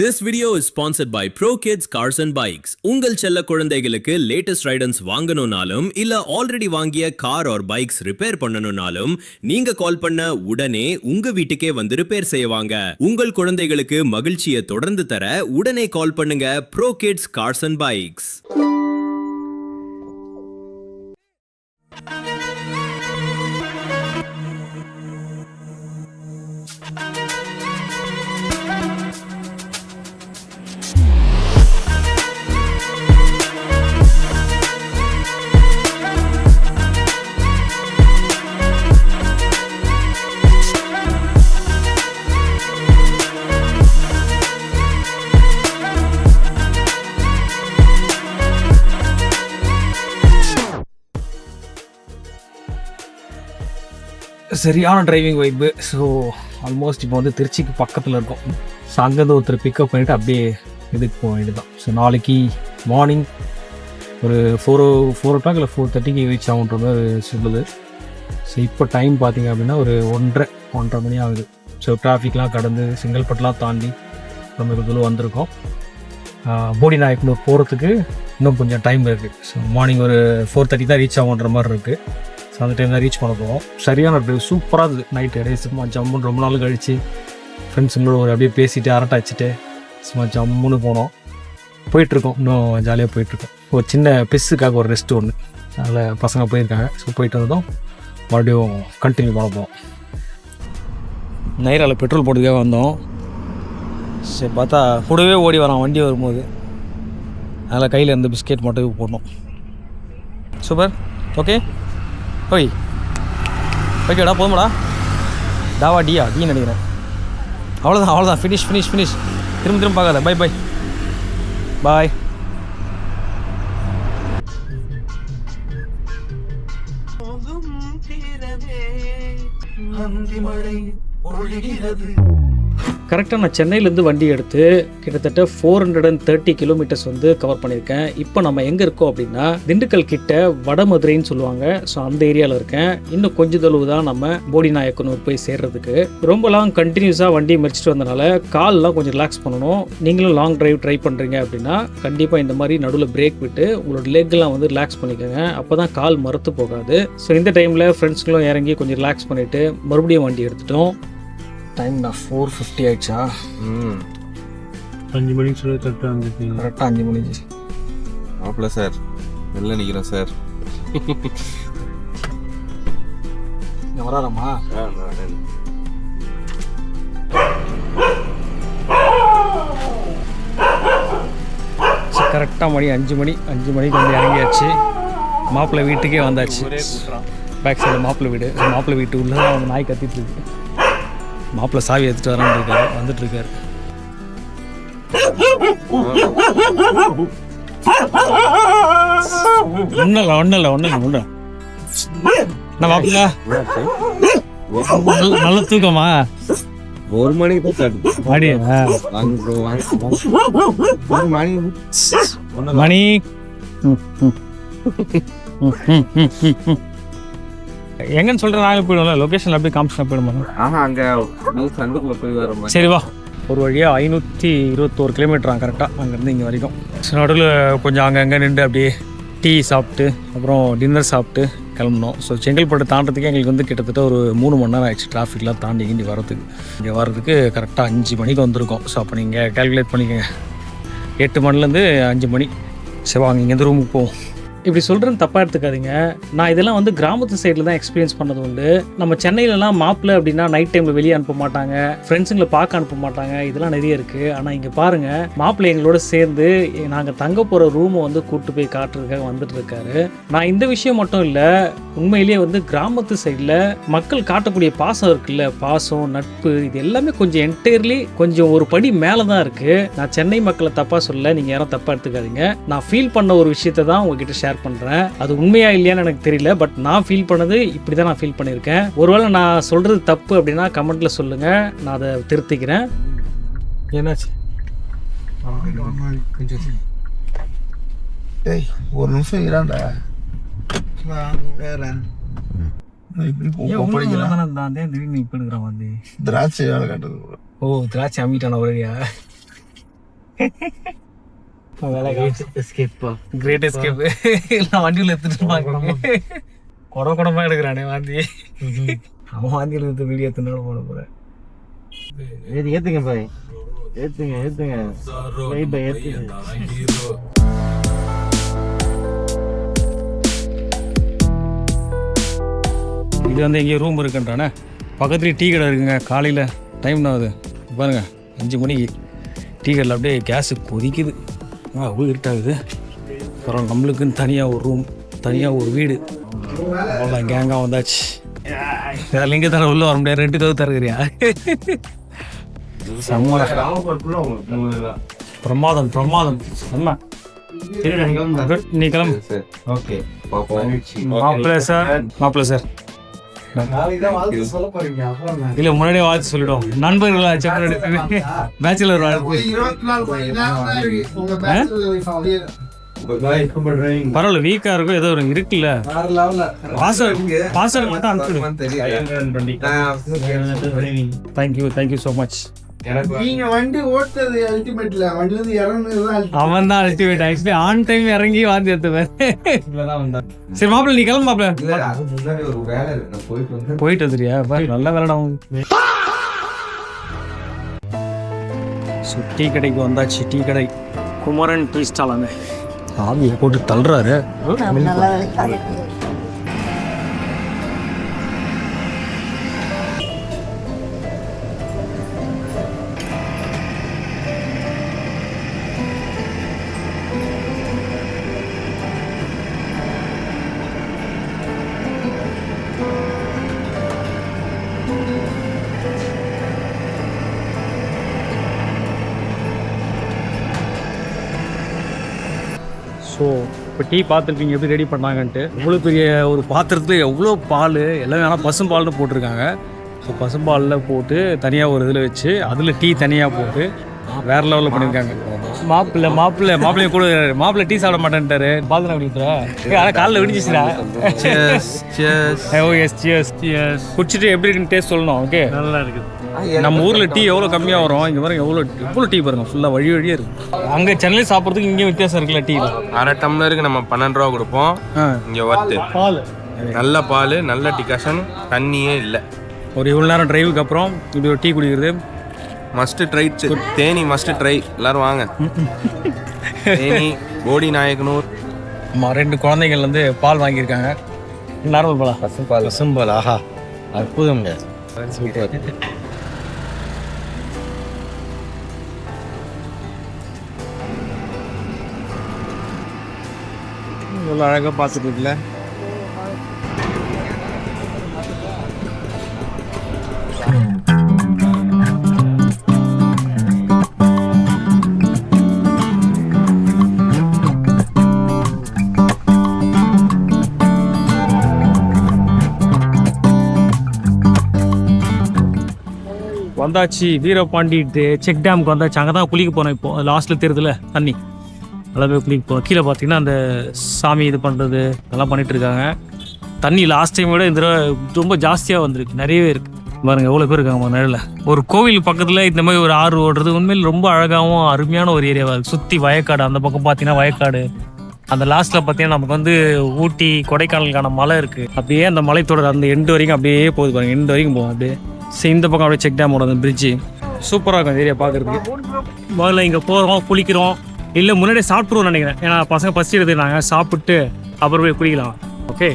This video is sponsored by Pro Kids Cars and Bikes. உங்கள் செல்ல குழந்தைகளுக்கு latest ரைடன்ஸ் வாங்கணும்னாலும் இல்ல ஆல்ரெடி வாங்கிய கார் ஆர் பைக்ஸ் ரிப்பேர் பண்ணணும்னாலும் நீங்க கால் பண்ண உடனே உங்க வீட்டுக்கே வந்து ரிப்பேர் செய்வாங்க. உங்கள் குழந்தைகளுக்கு மகிழ்ச்சியை தொடர்ந்து தர உடனே கால் பண்ணுங்க Pro Kids Cars and Bikes. சரியான டிரைவிங் வைப்பு. ஸோ ஆல்மோஸ்ட் இப்போ வந்து திருச்சிக்கு பக்கத்தில் இருக்கும். ஸோ அங்கேருந்து ஒருத்தர் பிக்கப் பண்ணிவிட்டு அப்படியே இதுக்கு போக வேண்டியதான். ஸோ நாளைக்கு மார்னிங் ஒரு 4 o'clock இல்லை 4:30 ரீச் ஆகுன்ற மாதிரி சொல்லுது. ஸோ இப்போ டைம் பார்த்திங்க அப்படின்னா ஒரு 1:30 மணி ஆகுது. ஸோ டிராஃபிக்லாம் கடந்து செங்கல்பட்டுலாம் தாண்டி ரொம்ப இதில் வந்திருக்கோம். போடிநாயக்கனூர் போகிறதுக்கு இன்னும் கொஞ்சம் டைம் இருக்குது. ஸோ மார்னிங் ஒரு 4:30 தான் ரீச் ஆகுன்ற மாதிரி இருக்குது. ஸோ அந்த டைம் தான் ரீச் பண்ண போவோம். சரியான டிரைவ் சூப்பராக இருக்குது. நைட் இடையே சும்மா ஜம்முன்னு ரொம்ப நாள் கழித்து ஃப்ரெண்ட்ஸுங்களோட ஒரு அப்படியே பேசிவிட்டு அரட்டை வச்சுட்டு சும்மா ஜம்முன்னு போனோம். போயிட்டுருக்கோம், இன்னும் ஜாலியாக போயிட்டுருக்கோம். ஒரு சின்ன பிஸ்ஸுக்காக ஒரு ரெஸ்ட்டு ஒன்று, அதில் பசங்க போயிருக்காங்க. ஸோ போயிட்டு வந்ததும் மறுபடியும் கண்டினியூ பண்ண போவோம். நைராவில் பெட்ரோல் போட்டுக்காக வந்தோம். சரி பார்த்தா கூடவே ஓடி வரான் வண்டி வரும்போது. அதில் கையில் இருந்த பிஸ்கெட் மட்டும் போடணும். சூப்பர், ஓகே ஓய் ஓகேடா, போதுமாடா. டாவா டியா டீ நினைக்கிறேன். அவ்வளோதான் ஃபினிஷ். திரும்ப பார்க்காத. Bye bye. கரெக்டாக நான் சென்னையிலேருந்து வண்டி எடுத்து கிட்டத்தட்ட 430 கிலோமீட்டர்ஸ் வந்து கவர் பண்ணியிருக்கேன். இப்போ நம்ம எங்கே இருக்கோம் அப்படின்னா திண்டுக்கல் கிட்ட வடமதுரைன்னு சொல்லுவாங்க. ஸோ அந்த ஏரியாவில் இருக்கேன். இன்னும் கொஞ்சம் தொலைவு தான் நம்ம போடிநாயக்கனூர் போய் சேர்றதுக்கு. ரொம்ப லாங் கண்டினியூஸாக வண்டி மறிச்சிட்டு வந்தனால கால்லாம் கொஞ்சம் ரிலாக்ஸ் பண்ணணும். நீங்களும் லாங் டிரைவ் ட்ரை பண்ணுறீங்க அப்படின்னா கண்டிப்பாக இந்த மாதிரி நடுவில் பிரேக் விட்டு உங்களோட லெக்கெல்லாம் வந்து ரிலாக்ஸ் பண்ணிக்கோங்க. அப்போ தான் கால் மறுத்து போகாது. ஸோ இந்த டைமில் ஃப்ரெண்ட்ஸ்களும் இறங்கி கொஞ்சம் ரிலாக்ஸ் பண்ணிவிட்டு மறுபடியும் வண்டி எடுத்துட்டோம். டைம் நான் 4:50 ஆயிடுச்சா? 5 மணிக்கு சொல்லி கரெக்டாக 5 மணிக்கு. ஆப்ல சார் வெளில நிற்கிறேன் சார். வராரம்மா? கரெக்டாக மணி 5 மணிக்கு வந்து இறங்கியாச்சு. மாப்பிள்ளை வீட்டுக்கே வந்தாச்சு. பேக் சைடு மாப்பிள்ளை வீடு. மாப்பிள்ளை வீட்டு உள்ளே தான் நாய் கத்திட்டு இருக்கு. மாப்பிள்ளை சாவி எடுத்துட்டு வந்துட்டு இருக்காரு. ஒன்னும் மாப்பிள்ள நல்ல தூக்கமா? 1 மணிக்கு தான் மணி. எங்கன்னு சொல்ற நாங்கள் போயிடுவோம்ல, லொக்கேஷன்ல அப்படியே காமிச்சு போயிடுமா? அங்கே போய் வரோம். சரி வா. ஒரு வழியாக 521 கிலோமீட்டரா கரெக்டாக அங்கேருந்து இங்கே வரைக்கும். ஸோ நடுவில் கொஞ்சம் அங்கங்கே நின்று அப்படியே டீ சாப்பிட்டு அப்புறம் டின்னர் சாப்பிட்டு கிளம்புனோம். ஸோ செங்கல்பட்டு தாண்டதுக்கு எங்களுக்கு வந்து கிட்டத்தட்ட ஒரு 3 மணி நேரம் ஆயிடுச்சு டிராஃபிக்லாம் தாண்டி இங்கே வரதுக்கு. இங்கே வர்றதுக்கு கரெக்டாக 5 மணிக்கு வந்திருக்கோம். ஸோ அப்போ நீங்கள் கேல்குலேட் பண்ணிக்கோங்க, 8 மணிலேருந்து 5 மணி. சரி வாங்க இங்கேருந்து ரூமுக்கு போவோம். இப்படி சொல்கிறேன்னு தப்பாக எடுத்துக்காதீங்க. நான் இதெல்லாம் வந்து கிராமத்து சைடில் தான் எக்ஸ்பீரியன்ஸ் பண்ணது உண்டு. நம்ம சென்னையிலலாம் மாப்பிள்ளை அப்படின்னா நைட் டைமில் வெளியே அனுப்ப மாட்டாங்க, ஃப்ரெண்ட்ஸுங்களை பார்க்க அனுப்ப மாட்டாங்க. இதெல்லாம் நிறைய இருக்குது. ஆனால் இங்கே பாருங்கள், மாப்பிள்ளை எங்களோட சேர்ந்து நாங்கள் தங்க போகிற ரூமை வந்து கூப்பிட்டு போய் காட்டுறதுக்காக வந்துட்டு இருக்காரு. நான் இந்த விஷயம் மட்டும் இல்லை, உண்மையிலேயே வந்து கிராமத்து சைடில் மக்கள் காட்டக்கூடிய பாசம் இருக்குல்ல, பாசம் நட்பு, இது எல்லாமே கொஞ்சம் என்டையர்லி கொஞ்சம் ஒரு படி மேலே தான் இருக்குது. நான் சென்னை மக்களை தப்பாக சொல்ல, நீங்கள் யாரும் தப்பாக எடுத்துக்காதீங்க. நான் ஃபீல் பண்ண ஒரு விஷயத்தை தான் உங்ககிட்ட ஷேர் பண்றேன். அது உண்மையா இல்லையான்னு எனக்கு தெரியல, பட் நான் ஃபீல் பண்ணது இப்படிதான் நான் ஃபீல் பண்ணியிருக்கேன். ஒருவேளை நான் சொல்றது தப்பு அப்படின்னா கமெண்ட்ல சொல்லுங்க, நான் அதை திருத்திக்கிறேன். என்னாச்சு? ஒரு நிமிஷம் இராண்டா. திராட்சை அமிட்டான ஒரேடியா கிரேட் எஸ்கேப் எல்லாம் வண்டியில் எடுத்துட்டு குடமா எடுக்கிறானே வாந்தி. அவன் வாந்தியில் எடுத்து வீடியோ எடுத்துனாலும் போட போகிறேன். ஏத்துங்க பாய், ஏத்துங்க பாய் ஏத்துங்க. இது வந்து எங்கேயோ ரூம் இருக்குன்றானே. பக்கத்துலேயே டீ கடை இருக்குங்க. காலையில் டைம் ஆகுது பாருங்கள், 5 மணிக்கு டீ கடையில் அப்படியே கேஸு கொதிக்குது. அவ்வளோ இருட்டாகுது. அப்புறம் நம்மளுக்குன்னு தனியாக ஒரு ரூம், தனியாக ஒரு வீடு. அவ்வளோ கேங்காக வந்தாச்சு. வேறு எங்கே தர உள்ளே வர முடியாது, 2 கதவு தருகிறியா? பிரமாதம் செம்ம. நீ கிளம்பு. ஓகே மாப்பிள்ள சார் இல்ல முன்னாடியே வாழ்த்து சொல்லிடும். நண்பர்கள் பேச்சுலர் பரவாயில்ல, வீக்கா இருக்கும் ஏதோ ஒரு இருக்குல்ல. பாஸ்வேர்ட் மட்டும் அனுப்பிடுங்க. Thank you so much. நீங்க வண்டி ஓட்டுறது அல்டிமேட்ல, வண்டி வந்து இறங்குறது அவன் தான் அல்டிமேட். ஆக்சுவலி ஆன் டைம் இறங்கி வாந்தி எடுத்துவேன். சரி மாப்பிள்ள நீ கிளம்பு. மாப்பிள்ள போயிட்டு வந்துறியா? நல்ல வேலைடா. டீ கடைக்கு வந்தாச்சு. டீ கடை குமரன் டீ ஸ்டால். ஆவியை போட்டு தள்ளுறாரு. ஸோ இப்போ டீ பார்த்துருக்கீங்க எப்படி ரெடி பண்ணாங்கன்ட்டு. இவ்வளோ பெரிய ஒரு பாத்திரத்தில் எவ்வளோ பால், எல்லாமே ஆனால் பசும்பால்னு போட்டிருக்காங்க. ஸோ பசும்பாலில் போட்டு தனியாக ஒரு இதில் வச்சு அதில் டீ தனியாக போட்டு வேறு லெவலில் பண்ணியிருக்காங்க. மாப்பிள்ளை கூட மாப்பிள்ளை டீ சாப்பிட மாட்டேன்ட்டாரு. பால் அப்படின்றா ஆனால் காலைல விடிஞ்சிச்சுடா. குடிச்சிட்டு எப்படி இருக்குன்னு டேஸ்ட் சொல்லணும். ஓகே நல்லா இருக்குது. நம்ம ஊரில் டீ எவ்வளோ கம்மியாக வரும், இங்கே பாருங்க எவ்வளோ டீ பாருங்க, ஃபுல்லாக வழியாக இருக்குது. அங்கே சென்னை சாப்பிட்றதுக்கு இங்கே வித்தியாசம் இருக்குல்ல. டீ அரை டம்ளருக்கு நம்ம 12 ரூபா கொடுப்போம். இங்கே வருது பால், நல்ல பால், நல்ல டிகாஷன், தண்ணியே இல்லை. ஒரு இவ்வளோ நேரம் டிரைவுக்கு அப்புறம் இப்படி ஒரு டீ குடிக்கிறது must try. Theni must try, எல்லாரும் வாங்க. தேனி போடி நாயக்கனூர். ஆமாம், 2 குழந்தைகள் வந்து பால் வாங்கியிருக்காங்க. நார்மல் பாலா? பசும்பால். ஆஹா அற்புதம். சூப்பர். இவ்வளோ அழகாக பார்த்துட்டு இருக்குல்ல. வந்தாச்சு வீரபாண்டி செக் டேமுக்கு வந்தாச்சு. அங்கே தான் குளிக்க போனோம். இப்போ லாஸ்ட்டில் தெரியுதுல தண்ணி, எல்லாமே குளிக்க போகிறோம். கீழே பார்த்தீங்கன்னா அந்த சாமி இது பண்ணுறது அதெல்லாம் பண்ணிகிட்ருக்காங்க. தண்ணி லாஸ்ட் டைம் விட இந்த ரொம்ப ஜாஸ்தியாக வந்திருக்கு, நிறையவே இருக்குது. பாருங்க எவ்வளோ பேர் இருக்காங்க நிழல்ல. ஒரு கோவில் பக்கத்தில் இந்த மாதிரி ஒரு ஆறு ஓடுறது உண்மையில் ரொம்ப அழகாகவும் அருமையான ஒரு ஏரியாவாக இருக்குது. சுற்றி வயக்காடு, அந்த பக்கம் பார்த்தீங்கன்னா வயக்காடு, அந்த லாஸ்ட்டில் பார்த்தீங்கன்னா நமக்கு வந்து ஊட்டி கொடைக்கானலுக்கான மலை இருக்குது. அப்படியே அந்த மலைத்தொடர் அந்த எண்டு வரைக்கும் அப்படியே போகுது பாருங்க, எண்டு வரைக்கும் போகும் அப்படியே. சரி இந்த பக்கம் அப்படியே செக் டேமோட அந்த பிரிட்ஜு சூப்பராக இருக்கும் அந்த ஏரியா பார்க்குறதுக்கு. முதல்ல இங்கே போகிறோம், குளிக்கிறோம். இல்லை முன்னாடியே சாப்பிட்ருவோம்னு நினைக்கிறேன். ஏன்னா பசங்க பசி எடுத்துனாங்க, சாப்பிட்டு அப்புறம் போய் குளிக்கலாம். ஓகே,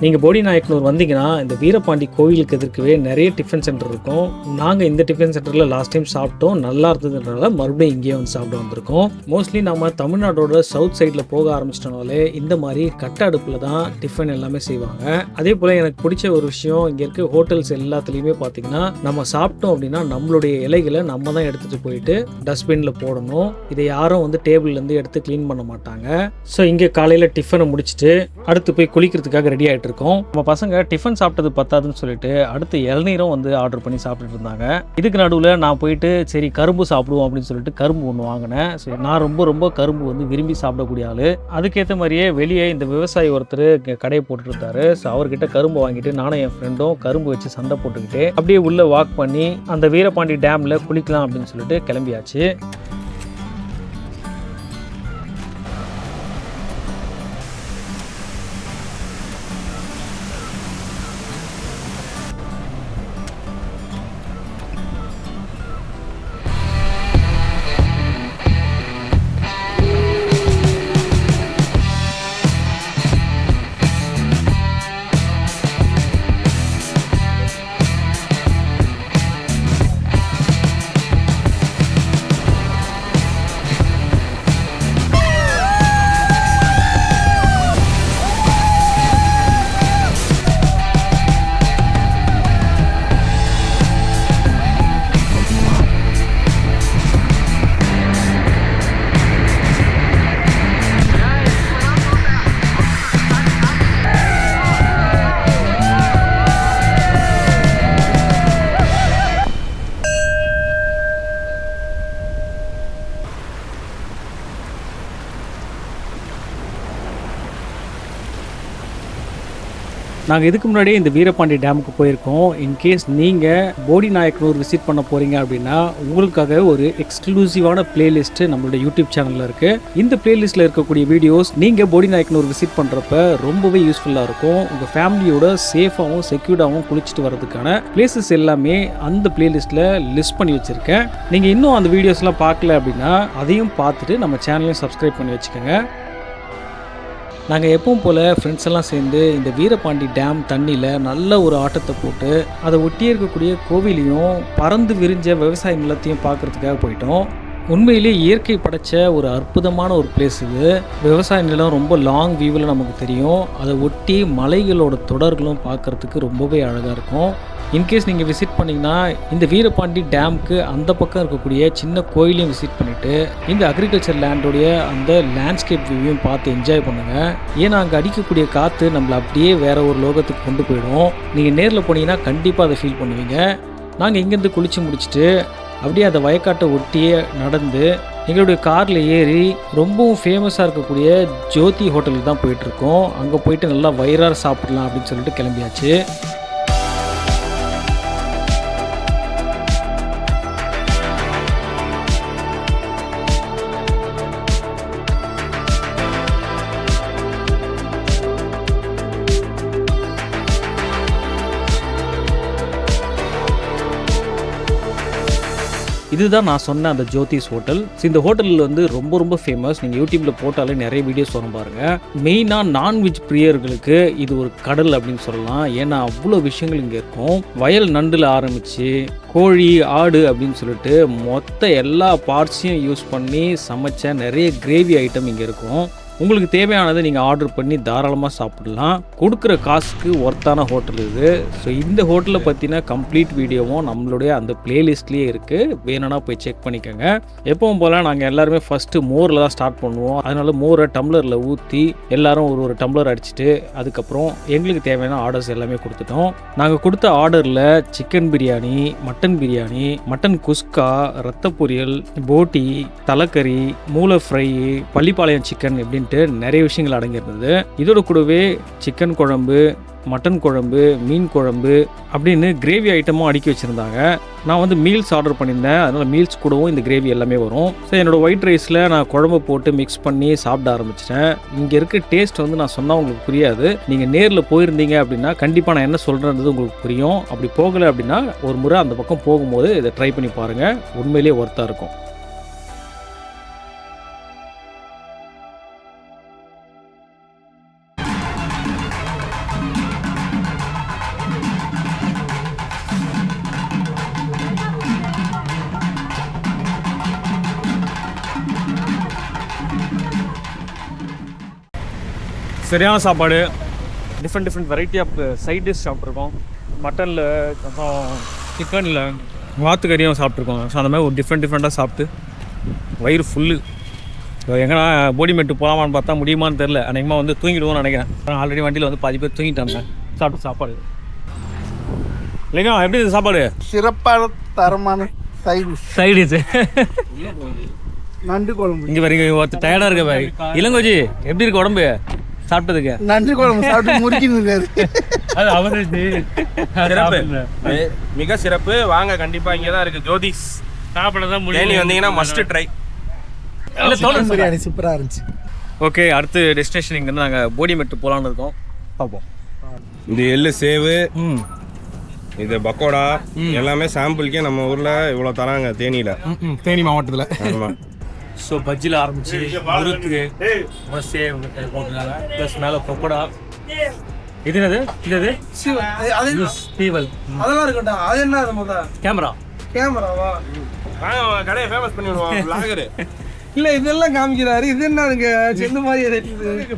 நீங்கள் போடி நாயக்கனூர் வந்தீங்கன்னா இந்த வீரபாண்டி கோவிலுக்கு எதிர்க்கவே நிறைய டிஃபன் சென்டர் இருக்கும். நாங்கள் இந்த டிஃபன் சென்டரில் லாஸ்ட் டைம் சாப்பிட்டோம், நல்லா இருந்ததுன்றதால மறுபடியும் இங்கேயே வந்து சாப்பிட வந்திருக்கோம். மோஸ்ட்லி நம்ம தமிழ்நாட்டோட சவுத் சைடில் போக ஆரம்பிச்சிட்டனாலே இந்த மாதிரி கட்ட அடுப்பில் தான் டிஃபன் எல்லாமே செய்வாங்க. அதே போல் எனக்கு பிடிச்ச ஒரு விஷயம், இங்கே இருக்க ஹோட்டல்ஸ் எல்லாத்துலேயுமே பார்த்தீங்கன்னா நம்ம சாப்பிட்டோம் அப்படின்னா நம்மளுடைய இலைகளை நம்ம தான் எடுத்துகிட்டு போயிட்டு டஸ்ட்பினில் போடணும். இதை யாரும் வந்து டேபிள்லேருந்து எடுத்து க்ளீன் பண்ண மாட்டாங்க. ஸோ இங்கே காலையில் டிஃபனை முடிச்சுட்டு அடுத்து போய் குளிக்கிறதுக்காக ரெடி ஆகிட்டு இருக்கோம். நம்ம பசங்க டிஃபன் சாப்பிட்டது பத்தாதுன்னு சொல்லிட்டு அடுத்து இளநீரும் வந்து ஆர்டர் பண்ணி சாப்பிட்டுட்டு இருந்தாங்க. இதுக்கு நடுவில் நான் போயிட்டு சரி கரும்பு சாப்பிடுவோம் அப்படின்னு சொல்லிட்டு கரும்பு ஒன்று வாங்கினேன். சரி நான் ரொம்ப கரும்பு வந்து விரும்பி சாப்பிடக்கூடிய ஆள். அதுக்கேற்ற மாதிரியே வெளியே இந்த விவசாயி ஒருத்தர் கடையை போட்டுட்டு இருந்தாரு. ஸோ அவர்கிட்ட கரும்பு வாங்கிட்டு நானும் என் ஃப்ரெண்டும் கரும்பு வச்சு சண்டை போட்டுக்கிட்டு அப்படியே உள்ள வாக் பண்ணி அந்த வீரபாண்டி டேமில் குளிக்கலாம் அப்படின்னு சொல்லிட்டு கிளம்பியாச்சு. நாங்கள் இதுக்கு முன்னாடியே இந்த வீரபாண்டி டேமுக்கு போயிருக்கோம். இன்கேஸ் நீங்கள் போடி நாயக்கனூர் விசிட் பண்ண போகிறீங்க அப்படின்னா உங்களுக்காக ஒரு எக்ஸ்க்ளூசிவான பிளேலிஸ்ட்டு நம்மளோட யூடியூப் சேனலில் இருக்குது. இந்த பிளேலிஸ்ட்டில் இருக்கக்கூடிய வீடியோஸ் நீங்கள் போடி நாயக்கனூர் விசிட் பண்ணுறப்ப ரொம்பவே யூஸ்ஃபுல்லாக இருக்கும். உங்கள் ஃபேமிலியோட சேஃபாகவும் செக்யூர்டாகவும் குளிச்சுட்டு வரதுக்கான பிளேசஸ் எல்லாமே அந்த பிளேலிஸ்ட்டில் லிஸ்ட் பண்ணி வச்சுருக்கேன். நீங்கள் இன்னும் அந்த வீடியோஸ்லாம் பார்க்கல அப்படின்னா அதையும் பார்த்துட்டு நம்ம சேனலையும் சப்ஸ்கிரைப் பண்ணி வச்சுக்கோங்க. நாங்கள் எப்பவும் போல் ஃப்ரெண்ட்ஸ் எல்லாம் சேர்ந்து இந்த வீரபாண்டி டேம் தண்ணியில் நல்ல ஒரு ஆட்டத்தை போட்டு அதை ஒட்டியே இருக்கக்கூடிய கோவிலையும் பறந்து விரிஞ்ச விவசாய நிலத்தையும் பார்க்குறதுக்காக போயிட்டோம். உண்மையிலே இயற்கை படைச்ச ஒரு அற்புதமான ஒரு பிளேஸ் இது. விவசாய நிலம் ரொம்ப லாங் வியூவில் நமக்கு தெரியும். அதை ஒட்டி மலைகளோட தொடர்களும் பார்க்குறதுக்கு ரொம்பவே அழகாக இருக்கும். இன்கேஸ் நீங்கள் விசிட் பண்ணிங்கன்னா இந்த வீரபாண்டி டேமுக்கு அந்த பக்கம் இருக்கக்கூடிய சின்ன கோயிலையும் விசிட் பண்ணிவிட்டு இந்த அக்ரிகல்ச்சர் லேண்டோடைய அந்த லேண்ட்ஸ்கேப் வியூவையும் பார்த்து என்ஜாய் பண்ணுங்கள். ஏன்னா அங்கே அடிக்கக்கூடிய காற்று நம்மளை அப்படியே வேறு ஒரு லோகத்துக்கு கொண்டு போயிடும். நீங்கள் நேரில் போனீங்கன்னா கண்டிப்பாக அதை ஃபீல் பண்ணுவீங்க. நாங்கள் இங்கேருந்து குளித்து முடிச்சுட்டு அப்படியே அந்த வயக்காட்டை ஒட்டியே நடந்து எங்களுடைய காரில் ஏறி ரொம்பவும் ஃபேமஸாக இருக்கக்கூடிய ஜோதி ஹோட்டலுக்கு தான் போயிட்டுருக்கோம். அங்கே போயிட்டு நல்லா வயிறார சாப்பிடலாம் அப்படின்னு சொல்லிட்டு கிளம்பியாச்சு. இதுதான் நான் சொன்ன அந்த ஜோதிஸ் ஹோட்டல். இந்த ஹோட்டலில் வந்து ரொம்ப ஃபேமஸ். நீங்கள் யூடியூப்பில் போட்டாலே நிறைய வீடியோஸ் வரும் பாருங்கள். மெயினாக நான்வெஜ் பிரியர்களுக்கு இது ஒரு கடல் அப்படின்னு சொல்லலாம். ஏன்னா அவ்வளோ விஷயங்கள் இங்கே இருக்கும். வயல் நண்டில் ஆரம்பித்து கோழி ஆடு அப்படின்னு சொல்லிட்டு மொத்த எல்லா பார்ட்ஸையும் யூஸ் பண்ணி சமைச்ச நிறைய கிரேவி ஐட்டம் இங்கே இருக்கும். உங்களுக்கு தேவையானதை நீங்கள் ஆர்டர் பண்ணி தாராளமாக சாப்பிடலாம். கொடுக்குற காசுக்கு ஒர்த்தான ஹோட்டல் இது. ஸோ இந்த ஹோட்டலை பற்றின கம்ப்ளீட் வீடியோவும் நம்மளுடைய அந்த பிளேலிஸ்ட்லேயே இருக்குது. வேணும்னா போய் செக் பண்ணிக்கோங்க. எப்பவும் போல் நாங்கள் எல்லாருமே ஃபஸ்ட்டு மோரில் தான் ஸ்டார்ட் பண்ணுவோம். அதனால மோரை டம்ளரில் ஊற்றி எல்லாரும் ஒரு டம்ளர் அடிச்சுட்டு அதுக்கப்புறம் எங்களுக்கு தேவையான ஆர்டர்ஸ் எல்லாமே கொடுத்துட்டோம். நாங்கள் கொடுத்த ஆர்டரில் chicken biryani, mutton biryani, mutton kuska, ரத்த பொரியல், போட்டி, தலைக்கறி, மூளை ஃப்ரை, பள்ளிப்பாளையம் சிக்கன் எப்படின்ட்டு நிறைய விஷயங்கள் அடங்கியிருந்தது. இதோட கூடவே சிக்கன் குழம்பு, மட்டன் குழம்பு, மீன் குழம்பு அப்படின்னு கிரேவி ஐட்டமும் அடுக்கி வச்சுருந்தாங்க. நான் வந்து மீல்ஸ் ஆர்டர் பண்ணியிருந்தேன். அதனால் மீல்ஸ் கூடவும் இந்த கிரேவி எல்லாமே வரும். ஸோ என்னோடய ஒயிட் ரைஸில் நான் குழம்பு போட்டு மிக்ஸ் பண்ணி சாப்பிட ஆரம்பிச்சிட்டேன். இங்கே இருக்க டேஸ்ட் வந்து நான் சொன்னால் உங்களுக்கு புரியாது. நீங்கள் நேரில் போயிருந்தீங்க அப்படின்னா கண்டிப்பாக நான் என்ன சொல்கிறேன்றது உங்களுக்கு புரியும். அப்படி போகலை அப்படின்னா ஒரு முறை அந்த பக்கம் போகும்போது இதை ட்ரை பண்ணி பாருங்கள். உண்மையிலேயே ஒர்த்தாக இருக்கும். சரியான சாப்பாடு. Different variety of side dish சாப்பிட்ருக்கோம். மட்டனில், அப்புறம் சிக்கனில், வாத்துக்கறியும் சாப்பிட்ருக்கோம். ஸோ அந்த மாதிரி ஒரு டிஃப்ரெண்ட்டாக சாப்பிட்டு வயிறு ஃபுல்லு. எங்கன்னா போடிமேட்டு போகலாமான்னு பார்த்தா முடியுமான்னு தெரில. அன்றைக்குமா வந்து தூங்கிடுவோம்னு நினைக்கிறேன். ஆல்ரெடி வண்டியில் வந்து பாதி பேர் தூங்கிட்டாங்க. சாப்பிட்டு சாப்பாடு இல்லைங்க. எப்படி இது சாப்பாடு? சிறப்பான தரமான சைடிஷ் நண்டு குழம்பு. இங்கே பாருங்க, ஒருத்தர் டயர்டாக இருக்க பாரு. இளங்கோஜி எப்படி இருக்கு உடம்பு சாப்பிட்டதுக்கு? நண்டு குழம்பு சாப்பிட்டு முறிக்கின்னு மிக சிறப்பு. வாங்க, கண்டிப்பாக இங்கே தான் இருக்குது ஜோதிஸ். சாப்பிட தான் தேனி வந்தீங்கன்னா மஸ்ட் ட்ரை. பிரியாணி சூப்பராக இருந்துச்சு. ஓகே, அடுத்து டெஸ்டினேஷன் இங்கேருந்து நாங்கள் போடிமெட்டு போகலான்னு இருக்கோம். பார்ப்போம். இது எள்ளு சேவு, இது பக்கோடா எல்லாமே சாம்பிளுக்கே நம்ம ஊரில் இவ்வளோ தராங்க தேனியில், தேனி மாவட்டத்தில். ஆமாம். ஸோ பஜ்ஜியில் ஆரம்பிச்சு முறுக்கு, சேவ் போட்டுருக்காங்க. ப்ளஸ் மேலே பக்கோடா. இது என்னது? இது சீவல். அதெல்லாம் இருக்கட்டும். அது என்ன? அது முதல் கேமராவா? கடையை ஃபேமஸ் பண்ணி விடுவோம் vlogger. இல்ல இதெல்லாம் காமிக்கிறாரு. இது என்ன செந்த மாதிரி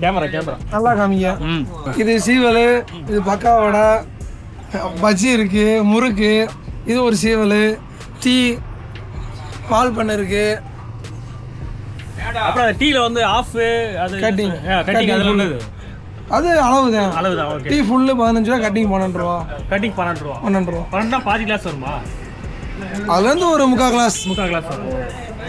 கேமரா நல்லா காமிக்க. இது சீவல், இது பக்காவடை, பஜ்ஜி இருக்கு, முறுக்கு, இது ஒரு சீவல், டீ, பால் பண்ண இருக்கு. அப்புறம் டீல வந்து ஆஃப் அது கட்டிங் அது உள்ளது. அது அளவுதான். டீ ஃபுல்லு 15 ரூபா, கட்டிங் 12 ரூபா. கட்டிங் 12 ரூபா. 12 ரூபா. 12 பாதி கிளாஸ் வருமா? அதுலேருந்து ஒரு முக்கால் கிளாஸ் வரும்.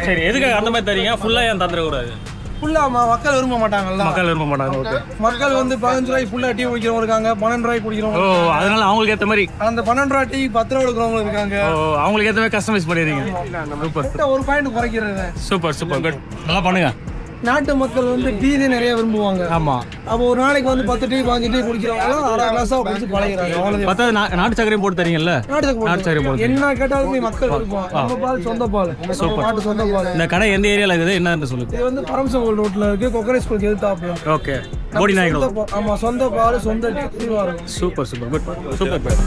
சரி, எதுக்காக அந்த மாதிரி தரீங்க? ஃபுல்லாக ஏன் தந்துடக்கூடாது? ஃபுல்லாக மக்கள் விரும்ப மாட்டாங்கல்ல. மக்கள் விரும்ப மாட்டாங்க. ஓகே. மக்கள் வந்து 15 ரூபாய்க்கு ஃபுல்லாக டீ குடிக்கிறவங்க இருக்காங்க, 12 ரூபாய்க்கு குடிக்கிறவங்க. ஓ, அதனால அவங்களுக்கு ஏற்ற மாதிரி அந்த 12 ரூபா டீ 10 ரூபா கொடுக்குறவங்க இருக்காங்க. ஓ, அவங்களுக்கு ஏற்ற மாதிரி கஸ்டமைஸ் பண்ணிடுறீங்க. சூப்பர். ஒரு பாயிண்ட் குறைக்கிறது. Super super good. நல்லா பண்ணுங்க. நாட்டு மக்கள் வந்து டீ தான் நிறைய விரும்புவாங்க. ஆமாம். அப்போ ஒரு நாளைக்கு வந்து 10 டீ 15 டீ குடிக்கிறவங்க அரை கிளாஸாக குடிச்சு பழகிறாங்க. அவ்வளோதான். பார்த்தா நாட்டு சக்கரையும் போட்டு தரீங்கல்ல. நாட்டு சக்கரை போட்டு என்ன கேட்டாலுமே மக்கள் விரும்புவாங்க. நம்ம பால் சொந்த பால். நாட்டு சொந்த பால். இந்த கடை எந்த ஏரியாவில் இருக்குது என்னன்னு சொல்லுங்க. இது வந்து பரமசங்கோல் ரோட்ல இருக்கு, கொக்கரை ஸ்கூலுக்கு எதிர்த்தாப்புல. ஓகே. போடி நாயகம். ஆமா, சொந்த பால் சொந்த டீ வரும். Super super good. Super good.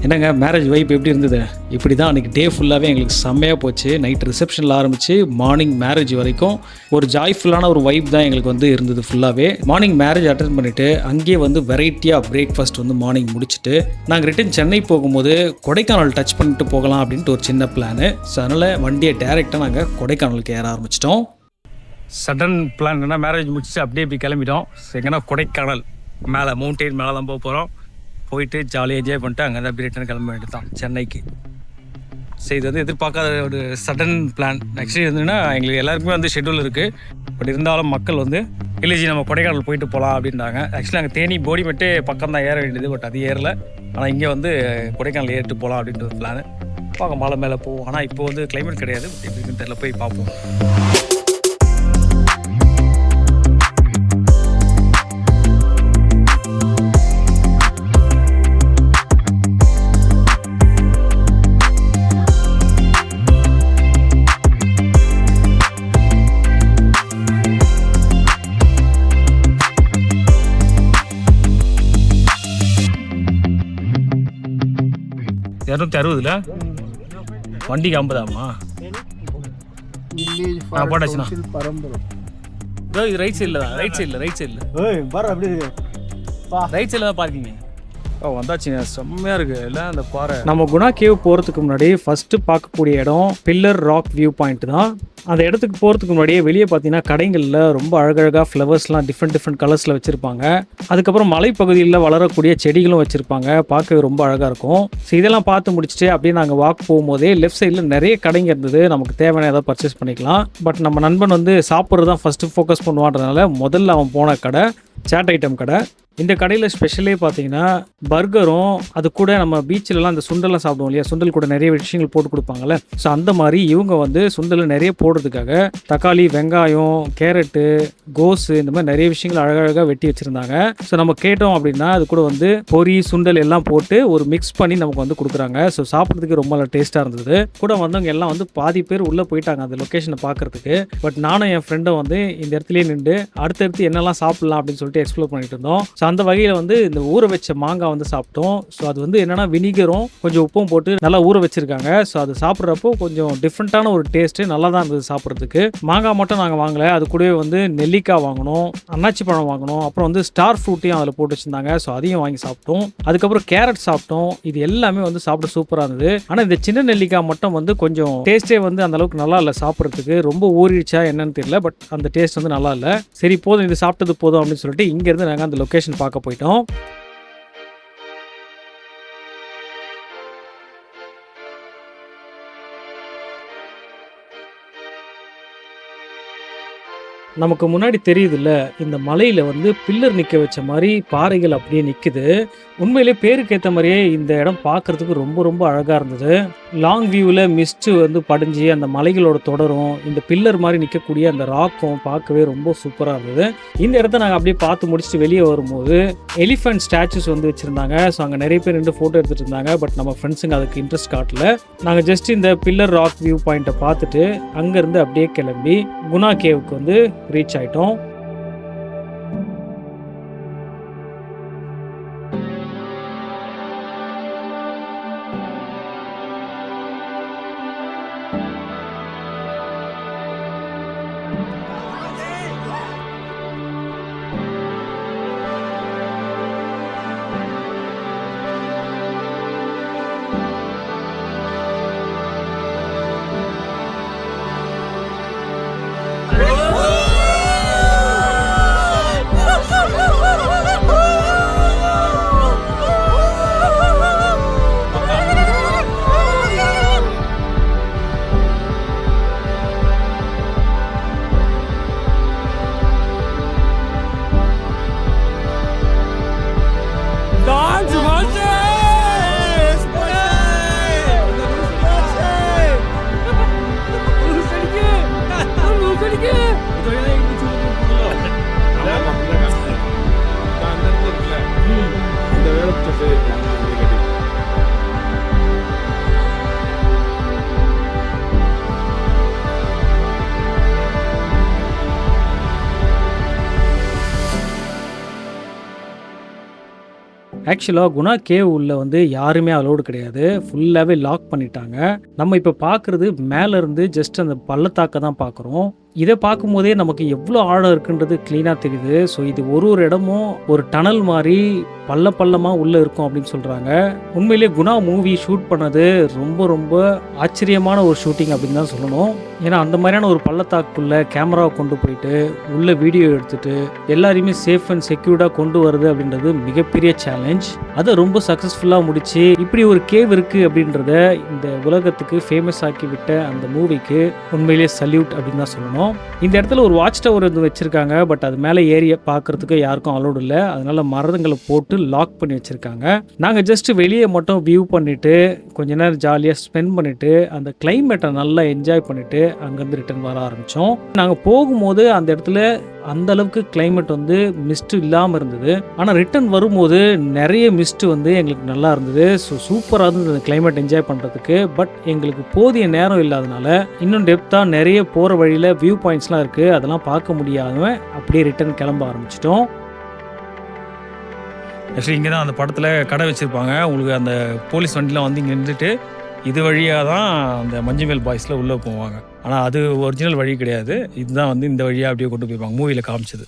என்னங்க மேரேஜ் வைப் எப்படி இருந்தது? இப்படி தான் அன்றைக்கி டே ஃபுல்லாகவே எங்களுக்கு செம்மையாக போச்சு. நைட் ரிசப்ஷனில் ஆரம்பித்து மார்னிங் மேரேஜ் வரைக்கும் ஒரு ஜாய்ஃபுல்லான ஒரு வைப் தான் எங்களுக்கு வந்து இருந்தது ஃபுல்லாகவே. மார்னிங் மேரேஜ் அட்டென்ட் பண்ணிவிட்டு அங்கேயே வந்து வெரைட்டியாக பிரேக்ஃபாஸ்ட் வந்து மார்னிங் முடிச்சுட்டு நாங்கள் ரிட்டன் சென்னை போகும்போது கொடைக்கானல் டச் பண்ணிட்டு போகலாம் அப்படின்ட்டு ஒரு சின்ன பிளானு. ஸோ அதனால் வண்டியை டேரெக்டாக நாங்கள் கொடைக்கானலுக்கு ஏற ஆரம்பிச்சிட்டோம். சடன் பிளான் என்னன்னா மேரேஜ் முடிச்சுட்டு அப்படியே இப்படி கிளம்பிட்டோம். எங்கன்னா கொடைக்கானல் மேலே மவுண்டெயின் மேலே தான் போக போகிறோம். போயிட்டு ஜாலியாக என்ஜாய் பண்ணிட்டு அங்கே தான் ரிட்டன் கிளம்ப வேண்டியது தான் சென்னைக்கு. சரி, இது வந்து எதிர்பார்க்காத ஒரு சடன் பிளான். ஆக்சுவலி இருந்ததுன்னா எங்களுக்கு எல்லாருக்குமே வந்து ஷெட்யூல் இருக்குது. பட் இருந்தாலும் மக்கள் வந்து இல்லைஜி நம்ம கொடைக்கானல் போயிட்டு போகலாம் அப்படின்றாங்க. ஆக்சுவலி அங்கே தேனி போடி மட்டும் பக்கம் தான் ஏற வேண்டியது. பட் அது ஏறல. ஆனால் இங்கே வந்து கொடைக்கானல் ஏறிட்டு போகலாம் அப்படின்ற ஒரு பிளானு. பார்க்க மலை மேலே போவோம். ஆனால் இப்போ வந்து கிளைமேட் கிடையாது. எப்படின்னு தெரியல, போய் பார்ப்போம். $260 வண்டிக்கு 50ஆமா? போட்டாச்சுண்ணா. இது ரைட் சைடில் தான். ரைட் சைடில் ரைட் சைடில் தான் பார்க்கிங்க. வந்தாச்சுங்க. செம்மையாக இருக்குது இல்லை அந்த பாறை. நம்ம குணா கேவ் போகிறதுக்கு முன்னாடி ஃபஸ்ட்டு பார்க்கக்கூடிய இடம் பில்லர் ராக் வியூ பாயிண்ட் தான். அந்த இடத்துக்கு போகிறதுக்கு முன்னாடியே வெளியே பார்த்தீங்கன்னா கடைகளில் ரொம்ப அழகழகாக ஃப்ளவர்ஸ்லாம் டிஃப்ரெண்ட் கலர்ஸில் வச்சுருப்பாங்க. அதுக்கப்புறம் மலைப்பகுதியில் வளரக்கூடிய செடிகளும் வச்சுருப்பாங்க. பார்க்கவே ரொம்ப அழகாக இருக்கும். ஸோ இதெல்லாம் பார்த்து முடிச்சுட்டு அப்படியே நாங்கள் வாக் போகும்போதே லெஃப்ட் சைடில் நிறைய கடைங்க இருந்தது. நமக்கு தேவையான ஏதாவது பர்ச்சேஸ் பண்ணிக்கலாம். பட் நம்ம நண்பன் வந்து சாப்பிட்றது தான் ஃபஸ்ட்டு ஃபோக்கஸ் பண்ணுவான்றதுனால முதல்ல அவன் போன கடை சாட் ஐட்டம் கடை. இந்த கடையில் ஸ்பெஷலே பார்த்தீங்கன்னா பர்கரும் அது கூட நம்ம பீச்சிலலாம் அந்த சுண்டெல்லாம் சாப்பிடுவோம் இல்லையா, சுண்டல் கூட நிறைய விஷயங்கள் போட்டு கொடுப்பாங்கல்ல. ஸோ அந்த மாதிரி இவங்க வந்து சுண்டலை நிறைய போடுறதுக்காக தக்காளி, வெங்காயம், கேரட்டு, கோஸு இந்த மாதிரி நிறைய விஷயங்கள் அழகழகாக வெட்டி வச்சுருந்தாங்க. ஸோ நம்ம கேட்டோம் அப்படின்னா அது கூட வந்து பொரி, சுண்டல் எல்லாம் போட்டு ஒரு மிக்ஸ் பண்ணி நமக்கு வந்து கொடுக்குறாங்க. ஸோ சாப்பிட்றதுக்கு ரொம்ப டேஸ்ட்டாக இருந்தது. கூட வந்தவங்க எல்லாம் வந்து பாதி பேர் உள்ளே போயிட்டாங்க அந்த லொக்கேஷனை பார்க்குறதுக்கு. பட் நானும் என் ஃப்ரெண்டும் வந்து இந்த இடத்துலேயே நின்று அடுத்தடுத்து என்னெல்லாம் சாப்பிட்லாம் அப்படின்னு சொல்லிட்டு எக்ஸ்ப்ளோர் பண்ணிட்டு இருந்தோம். ஸோ ஸோ அந்த வகையில் வந்து இந்த ஊற வச்ச மாங்காய் வந்து சாப்பிட்டோம். ஸோ அது வந்து என்னென்னா வினிகரும் கொஞ்சம் உப்பும் போட்டு நல்லா ஊற வச்சுருக்காங்க. ஸோ அது சாப்பிட்றப்போ கொஞ்சம் டிஃப்ரெண்ட்டான ஒரு டேஸ்ட்டு, நல்லா தான் இருந்தது சாப்பிட்றதுக்கு. மாங்காய் மட்டும் நாங்கள் வாங்கலை, அது கூடவே வந்து நெல்லிக்காய் வாங்கினோம், அன்னாச்சி பழம் வாங்கினோம், அப்புறம் வந்து ஸ்டார் ஃப்ரூட்டையும் அதில் போட்டு வச்சுருந்தாங்க. ஸோ அதையும் வாங்கி சாப்பிட்டோம். அதுக்கப்புறம் கேரட் சாப்பிட்டோம். இது எல்லாமே வந்து சாப்பிட சூப்பராக இருந்தது. ஆனால் இந்த சின்ன நெல்லிக்காய் மட்டும் வந்து கொஞ்சம் டேஸ்ட்டே வந்து அந்த அளவுக்கு நல்லா இல்லை சாப்பிட்றதுக்கு. ரொம்ப ஊறிடுச்சா என்னன்னு தெரியல, பட் அந்த டேஸ்ட் வந்து நல்லா இல்லை. சரி போதும், இது சாப்பிட்டது போதும் அப்படின்னு சொல்லிட்டு இங்கேருந்து நாங்கள் அந்த லொக்கேஷன் பார்க்க போயிட்டோம். நமக்கு முன்னாடி தெரியுதுல்ல, இந்த மலையில் வந்து பில்லர் நிற்க வச்ச மாதிரி பாறைகள் அப்படியே நிற்குது. உண்மையிலே பேருக்கு ஏற்ற மாதிரியே இந்த இடம் பார்க்குறதுக்கு ரொம்ப ரொம்ப அழகாக இருந்தது. லாங் வியூவில் மிஸ்ட்டு வந்து படிஞ்சு அந்த மலைகளோட தொடரும், இந்த பில்லர் மாதிரி நிற்கக்கூடிய அந்த ராக்கும் பார்க்கவே ரொம்ப சூப்பராக இருந்தது. இந்த இடத்த நாங்கள் அப்படியே பார்த்து முடிச்சுட்டு வெளியே வரும்போது எலிஃபென்ட் ஸ்டாச்சுஸ் வந்து வச்சுருந்தாங்க. ஸோ அங்கே நிறைய பேர் நின்று ஃபோட்டோ எடுத்துகிட்டு இருந்தாங்க. பட் நம்ம ஃப்ரெண்ட்ஸுங்க அதுக்கு இன்ட்ரெஸ்ட் காட்டல. நாங்கள் ஜஸ்ட் இந்த பில்லர் ராக் வியூ பாயிண்ட்டை பார்த்துட்டு அங்கேருந்து அப்படியே கிளம்பி குணா கேவுக்கு வந்து ரீச் ஆயிட்டோம். ஆக்சுவலாக குணா கேவ் உள்ள வந்து யாருமே அலோடு கிடையாது, ஃபுல்லாகவே லாக் பண்ணிட்டாங்க. நம்ம இப்போ பார்க்குறது மேலேருந்து ஜஸ்ட் அந்த பள்ளத்தாக்கை தான் பார்க்குறோம். இதை பார்க்கும்போதே நமக்கு எவ்வளோ ஆழம் இருக்குன்றது க்ளீனாக தெரியுது. ஸோ இது ஒரு இடமும் ஒரு டனல் மாதிரி பள்ளமாக உள்ளே இருக்கும் அப்படின்னு சொல்கிறாங்க. உண்மையிலே குணா மூவி ஷூட் பண்ணது ரொம்ப ரொம்ப ஆச்சரியமான ஒரு ஷூட்டிங் அப்படின்னு தான் சொல்லணும். ஏன்னா அந்த மாதிரியான ஒரு பள்ளத்தாக்குள்ளே கேமராவை கொண்டு போயிட்டு உள்ளே வீடியோ எடுத்துகிட்டு எல்லாரையுமே சேஃப் அண்ட் செக்யூர்டாக கொண்டு வருது அப்படின்றது மிகப்பெரிய சேலஞ்ச். அதை ரொம்ப சக்ஸஸ்ஃபுல்லாக முடிச்சு இப்படி ஒரு கேவ் இருக்குது அப்படின்றத இந்த உலகத்துக்கு ஃபேமஸ் ஆக்கி விட்ட அந்த மூவிக்கு உண்மையிலே சல்யூட் அப்படின்னு தான் சொல்லணும். இந்த இடத்துல ஒரு வாட்ச் டவர் வந்து வச்சிருக்காங்க. பட் அது மேலே ஏரிய பார்க்கறதுக்கு யாருக்கும் அலோடு இல்லை. அதனால மரங்களை போட்டு லாக் பண்ணி வச்சிருக்காங்க. நாங்கள் ஜஸ்ட் வெளியே மட்டும் வியூ பண்ணிட்டு கொஞ்ச நேரம் ஜாலியாக ஸ்பெண்ட் பண்ணிட்டு அந்த கிளைமேட்டை நல்லா என்ஜாய் பண்ணிட்டு அங்கேருந்து ரிட்டர்ன் வர ஆரம்பித்தோம். நாங்கள் போகும்போது அந்த இடத்துல அந்த அளவுக்கு கிளைமேட் வந்து மிஸ்ட் இல்லாமல் இருந்தது. ஆனால் ரிட்டர்ன் வரும்போது நிறைய மிஸ்ட் வந்து எங்களுக்கு நல்லா இருந்தது. ஸோ சூப்பராக இருந்தது அந்த கிளைமேட் என்ஜாய் பண்ணுறதுக்கு. பட் எங்களுக்கு போதிய நேரம் இல்லாதனால இன்னும் டெப்த்தாக நிறைய போகிற வழியில் வியூ பாயிண்ட்ஸ்லாம் இருக்குது, அதெல்லாம் பார்க்க முடியாமல் அப்படியே ரிட்டர்ன் கிளம்ப ஆரம்பிச்சிட்டோம். ஆக்சுவலி இங்கே தான் அந்த படத்தில் கடை வச்சுருப்பாங்க. உங்களுக்கு அந்த போலீஸ் வண்டிலாம் வந்து இங்கே நின்றுட்டு இது வழியாக தான் அந்த மஞ்சுமேல் பாய்ஸில் உள்ளே போவாங்க. ஆனால் அது ஒரிஜினல் வழி கிடையாது. இதுதான் வந்து இந்த வழியாக அப்படியே கொண்டு போயிருப்பாங்க, மூவியில் காமிச்சது.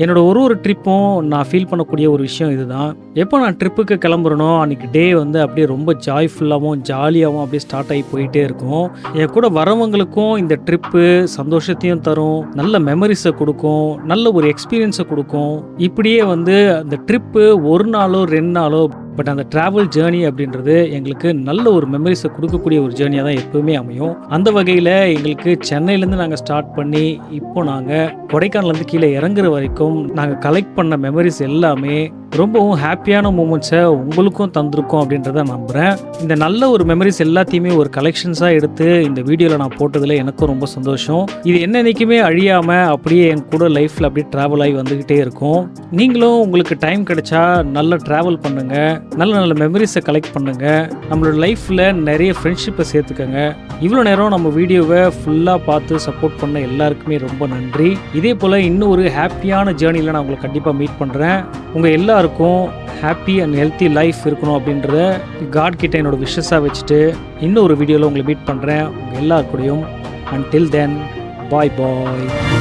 என்னோட ஒரு ட்ரிப்பும் நான் ஃபீல் பண்ணக்கூடிய ஒரு விஷயம் இதுதான். எப்போ நான் ட்ரிப்புக்கு கிளம்புறனோ அன்றைக்கி டே வந்து அப்படியே ரொம்ப ஜாய்ஃபுல்லாகவும் ஜாலியாகவும் அப்படியே ஸ்டார்ட் ஆகி போயிட்டே இருக்கும். என் கூட வரவங்களுக்கும் இந்த ட்ரிப்பு சந்தோஷத்தையும் தரும், நல்ல மெமரிஸை கொடுக்கும், நல்ல ஒரு எக்ஸ்பீரியன்ஸை கொடுக்கும். இப்படியே வந்து அந்த ட்ரிப்பு ஒரு நாளோ 2 நாளோ, பட் அந்த ட்ராவல் ஜேர்னி அப்படின்றது எங்களுக்கு நல்ல ஒரு மெமரிஸை கொடுக்கக்கூடிய ஒரு ஜேர்னியாக தான் எப்போவுமே அமையும். அந்த வகையில் எங்களுக்கு சென்னையிலேருந்து நாங்கள் ஸ்டார்ட் பண்ணி இப்போ நாங்கள் கொடைக்கானலேருந்து கீழே இறங்குற வரைக்கும் நாங்கள் கலெக்ட் பண்ண மெமரிஸ் எல்லாமே ரொம்பவும் ஹாப்பியான மூமெண்ட்ஸை உங்களுக்கும் தந்திருக்கோம் அப்படின்றத நம்புகிறேன். இந்த நல்ல ஒரு மெமரிஸ் எல்லாத்தையுமே ஒரு கலெக்ஷன்ஸாக எடுத்து இந்த வீடியோவில் நான் போட்டதில் எனக்கும் ரொம்ப சந்தோஷம். இது என்னன்னைக்குமே அழியாமல் அப்படியே என் கூட லைஃப்பில் அப்படியே ட்ராவல் ஆகி வந்துக்கிட்டே இருக்கும். நீங்களும் உங்களுக்கு டைம் கிடைச்சா நல்லா ட்ராவல் பண்ணுங்கள். நல்ல நல்ல மெமரிஸை கலெக்ட் பண்ணுங்கள். நம்மளோட லைஃப்பில் நிறைய ஃப்ரெண்ட்ஷிப்பை சேர்த்துக்கோங்க. இவ்வளோ நேரம் நம்ம வீடியோவை ஃபுல்லாக பார்த்து சப்போர்ட் பண்ண எல்லாருக்குமே ரொம்ப நன்றி. இதே போல் இன்னும் ஒரு ஹாப்பியான ஜேர்னியில் நான் உங்களை கண்டிப்பாக மீட் பண்ணுறேன். உங்கள் எல்லாருக்கும் ஹாப்பி அண்ட் ஹெல்த்தி லைஃப் இருக்கணும் அப்படின்றத காட் கிட்ட என்னோட விஷஸாக வச்சுட்டு இன்னும் ஒரு வீடியோவில் உங்களை மீட் பண்ணுறேன். உங்கள் எல்லாருக்கூடையும் until then, bye bye.